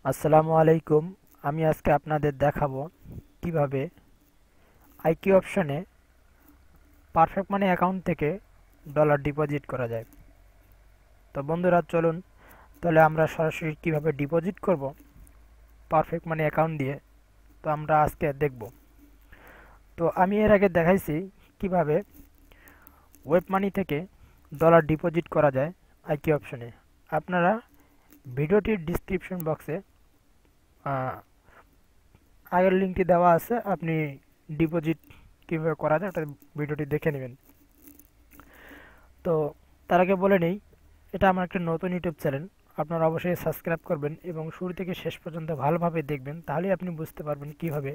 আসসালামু আলাইকুম। আমি আজকে আপনাদের দেখাবো কিভাবে আইকিউ অপশনে পারফেক্ট মানি অ্যাকাউন্ট থেকে ডলার ডিপোজিট করা যায়। তো বন্ধুরা চলুন তাহলে আমরা সরাসরি কিভাবে ডিপোজিট করব পারফেক্ট মানি অ্যাকাউন্ট দিয়ে, তো আমরা আজকে দেখব। তো আমি এর আগে দেখাইছি কিভাবে ওয়েব মানি থেকে ডলার ডিপোজিট করা যায় আইকিউ অপশনে। আপনারা ভিডিওটির ডিসক্রিপশন বক্সে আগের লিঙ্কটি দেওয়া আছে, আপনি ডিপোজিট কীভাবে করা যায় ওটা ভিডিওটি দেখে নেবেন। তো তার আগে বলে নেই, এটা আমার একটা নতুন ইউটিউব চ্যানেল, আপনারা অবশ্যই সাবস্ক্রাইব করবেন এবং শুরু থেকে শেষ পর্যন্ত ভালোভাবে দেখবেন, তাহলেই আপনি বুঝতে পারবেন কিভাবে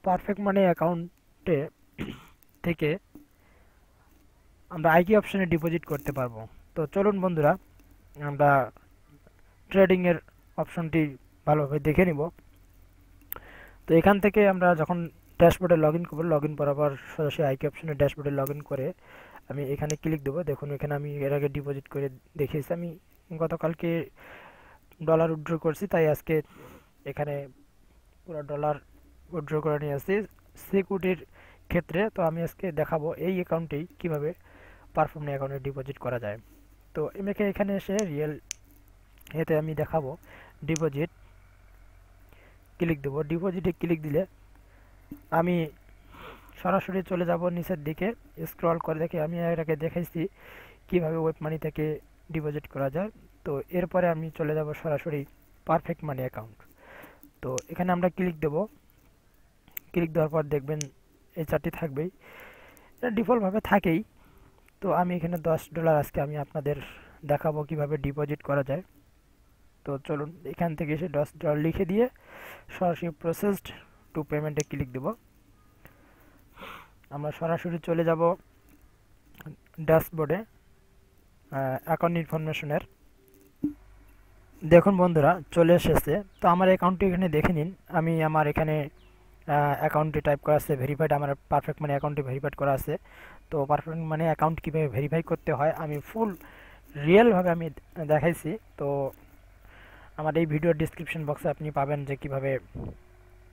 পারফেক্ট মানি অ্যাকাউন্টে থেকে আমরা আইকি অপশনে ডিপোজিট করতে পারবো। তো চলুন বন্ধুরা আমরা ট্রেডিংয়ের অপশনটি ভালোভাবে দেখে নিব। তো এখান থেকে আমরা যখন ড্যাশবোর্ডে লগ ইন করবো, লগ ইন বরাবর সরাসরি আইকি অপশনে ড্যাশবোর্ডে লগ ইন করে আমি এখানে ক্লিক দেবো। দেখুন এখানে আমি এর আগে ডিপোজিট করে দেখিয়েছি, আমি গতকালকে ডলার উইথড্র করছি, তাই আজকে এখানে পুরো ডলার উইথড্র করে নিয়ে আসছি সিকিউরিটির ক্ষেত্রে। তো আমি আজকে দেখাবো এই অ্যাকাউন্টেই কীভাবে পারফর্ম অ্যাকাউন্টে ডিপোজিট করা যায়। তো এখানে এসে রিয়েল এতে আমি দেখাবো ডিপোজিট, ক্লিক দেবো। ডিপোজিটে ক্লিক দিলে আমি সরাসরি চলে যাব নিচের দিকে, স্ক্রল করে দেখে আমি এর আগে দেখাইছি কিভাবে ওয়েব মানি থেকে ডিপোজিট করা যায়। তো এরপরে আমি চলে যাব সরাসরি পারফেক্ট মানি অ্যাকাউন্ট। তো এখানে আমরা ক্লিক দেব। ক্লিক দেওয়ার পর দেখবেন এই চারটি থাকবেই, এটা ডিফল্টভাবে থাকেই। তো আমি এখানে $10 আজকে আমি আপনাদের দেখাবো কিভাবে ডিপোজিট করা যায়। তো চলুন এখান থেকে এসে $10 লিখে দিয়ে সরাসরি প্রসেসড টু পেমেন্টে ক্লিক দেব। আমরা সরাসরি চলে যাব ড্যাশবোর্ডে অ্যাকাউন্ট ইনফরমেশনের। দেখুন বন্ধুরা চলে এসেছে। তো আমার অ্যাকাউন্টটি এখানে দেখে নিন, আমি আমার এখানে অ্যাকাউন্টটি টাইপ করা আছে ভেরিফাইড, আমার পারফেক্ট মানি অ্যাকাউন্টটি ভেরিফাইড করা আছে। তো পারফেক্ট মানি অ্যাকাউন্ট কীভাবে ভেরিফাই করতে হয় আমি ফুল রিয়েলভাবে আমি দেখাইছি। তো আমার এই ভিডিওর ডিসক্রিপশন বক্সে আপনি পাবেন যে কীভাবে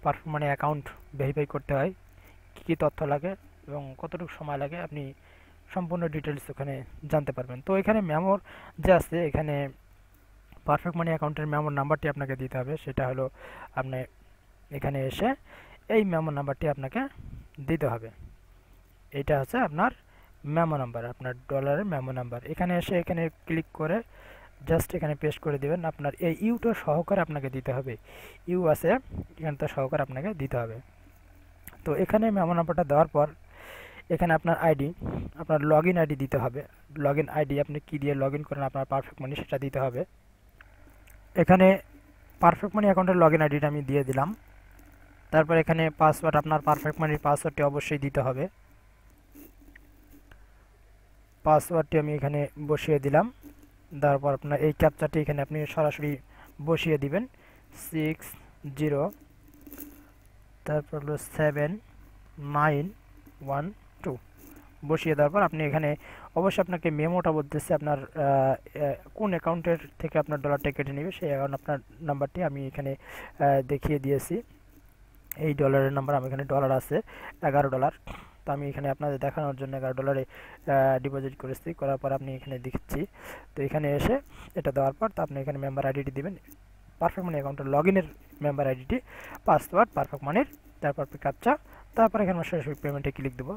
পারফেক্ট মানি অ্যাকাউন্ট ভেরিফাই করতে হয়, কী কী তথ্য লাগে এবং কতটুকু সময় লাগে, আপনি সম্পূর্ণ ডিটেলস ওখানে জানতে পারবেন। তো এখানে মেমোর যে আছে, এখানে পারফেক্ট মানি অ্যাকাউন্টের মেমোর নাম্বারটি আপনাকে দিতে হবে। সেটা হলো আপনি এখানে এসে এই মেমো নাম্বারটি আপনাকে দিতে হবে। এটা হচ্ছে আপনার মেমো নাম্বার, আপনার ডলারের মেমো নাম্বার। এখানে এসে এখানে ক্লিক করে জাস্ট এখানে পেস্ট করে দেবেন। আপনার এই ইউটা সহকারে আপনাকে দিতে হবে, ইউ আছে এখানটা সহকারে আপনাকে দিতে হবে। তো এখানে মেমো নাম্বারটা দেওয়ার পর এখানে আপনার আইডি, আপনার লগ ইন আইডি দিতে হবে। লগ ইন আইডি আপনি কী দিয়ে লগ ইন করেন আপনার পারফেক্ট মানি সেটা দিতে হবে। এখানে পারফেক্ট মানি অ্যাকাউন্টের লগ ইন আইডিটা আমি দিয়ে দিলাম। তারপর এখানে পাসওয়ার্ড, আপনার পারফেক্ট মানির পাসওয়ার্ডটি অবশ্যই দিতে হবে। পাসওয়ার্ডটি আমি এখানে বসিয়ে দিলাম। তারপর আপনার এই ক্যাপচারটি এখানে আপনি সরাসরি বসিয়ে দিবেন, 60, তারপর হলো 7912 বসিয়ে দেওয়ার পর আপনি এখানে অবশ্যই আপনাকে মেমোটা বলতেছে আপনার কোন অ্যাকাউন্টের থেকে আপনার ডলারটা কেটে নেবে, সেই অ্যাকাউন্ট আপনার নাম্বারটি আমি এখানে দেখিয়ে দিয়েছি। এই ডলারের নাম্বার আমার এখানে ডলার আছে $11। তো আমি এখানে আপনাদের দেখানোর জন্য $11 ডিপোজিট করেছি, করার পর আপনি এখানে দেখছি। তো এখানে এসে এটা দেওয়ার পর তো আপনি এখানে মেম্বার আইডিটি দিবেন, পারফেক্ট মানি অ্যাকাউন্টের লগ ইনের মেম্বার আইডিটি, পাসওয়ার্ড পারফেক্ট মানির, তারপর ক্যাপচা, তারপর এখানে সরাসরি পেমেন্টে ক্লিক দেবো।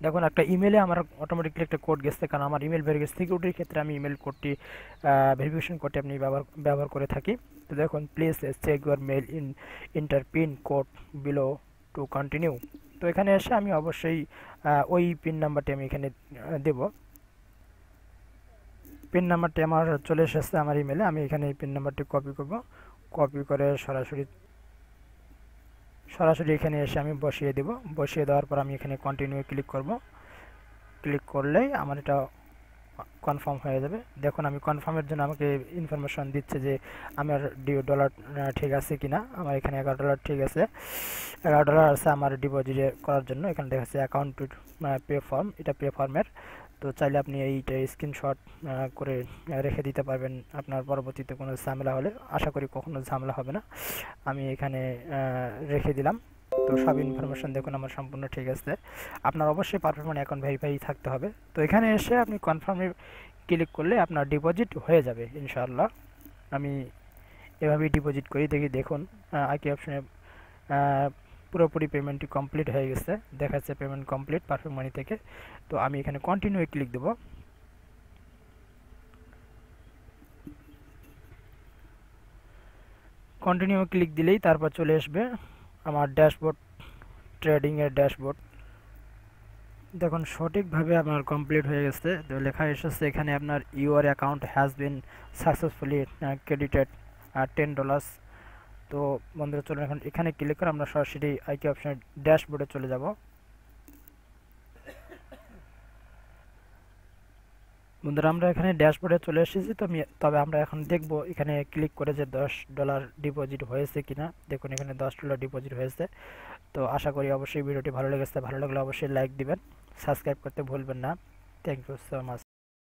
দেখুন একটা ইমেলে আমার অটোমেটিকলি একটা কোড গেছে, কারণ আমার ইমেল ভেরিফিকেশন সিকিউরিটির ক্ষেত্রে আমি ইমেল কোডটি ভেরিফিকেশন কোডটি আপনি ব্যবহার করে থাকি। তো দেখুন please check your mail enter pin code below to continue. তো এখানে এসে আমি অবশ্যই ওই পিন নাম্বারটি আমি এখানে দেব। পিন নাম্বারটি আমার চলে এসেছে আমার ইমেলে, আমি এখানে এই পিন নাম্বারটি কপি করব। কপি করে সরাসরি এখানে এসে আমি বসিয়ে দেব। বসিয়ে দেওয়ার পর আমি এখানে কন্টিনিউ ক্লিক করব। ক্লিক করলেই আমার এটা কনফার্ম হয়ে যাবে। দেখুন আমি কনফার্মের জন্য আমাকে ইনফরমেশন দিচ্ছে যে আমার ডলার ঠিক আছে কিনা। আমার এখানে $11 ঠিক আছে, $11 আছে আমার ডিপোজিট করার জন্য। এখানে দেখাচ্ছে অ্যাকাউন্ট টু পে ফর্ম, এটা পে ফর্মের। তো চাইলে আপনি এইটা স্ক্রিনশট করে রেখে দিতে পারবেন আপনার পরবর্তীতে কোনো ঝামেলা হলে। আশা করি কখনো ঝামেলা হবে না। আমি এখানে রেখে দিলাম। তো সব ইনফরমেশন দেখুন আমার সম্পূর্ণ ঠিক আছে। আপনার অবশ্যই পারফেক্ট মানি অ্যাকাউন্ট ভেরিফাই থাকতে হবে। তো এখানে এসে আপনি কনফার্মে ক্লিক করলে আপনার ডিপোজিট হয়ে যাবে ইনশাআল্লাহ। আমি এভাবেই ডিপোজিট করি, দেখুন আইকি অপশনে পুরোপুরি পেমেন্টটি কমপ্লিট হয়ে গেছে, দেখাচ্ছে পেমেন্ট কমপ্লিট পারফেক্ট মানি থেকে। তো আমি এখানে কন্টিনিউ ক্লিক দেব। কন্টিনিউ ক্লিক দিলেই তারপর চলে আসবে আমার ড্যাশবোর্ড, ট্রেডিংয়ের ড্যাশবোর্ড। দেখুন সঠিকভাবে আমার কমপ্লিট হয়ে গেছে। তো লেখা এসেছে এখানে আপনার your account has been successfully credited $10। তো বন্ধুরা চলুন এখন এখানে ক্লিক করে আমরা সরাসরি আইকি অপশনের ড্যাশবোর্ডে চলে যাব। বন্ধুরা আমরা এখানে ড্যাশবোর্ডে চলে এসেছি। তবে আমরা এখন দেখব এখানে ক্লিক করে যে $10 ডিপোজিট হয়েছে কিনা। দেখুন এখানে $10 ডিপোজিট হয়েছে। তো আশা করি অবশ্যই ভিডিওটি ভালো লেগেছে। ভালো লাগলে অবশ্যই লাইক দিবেন, সাবস্ক্রাইব করতে ভুলবেন না। Thank you so much.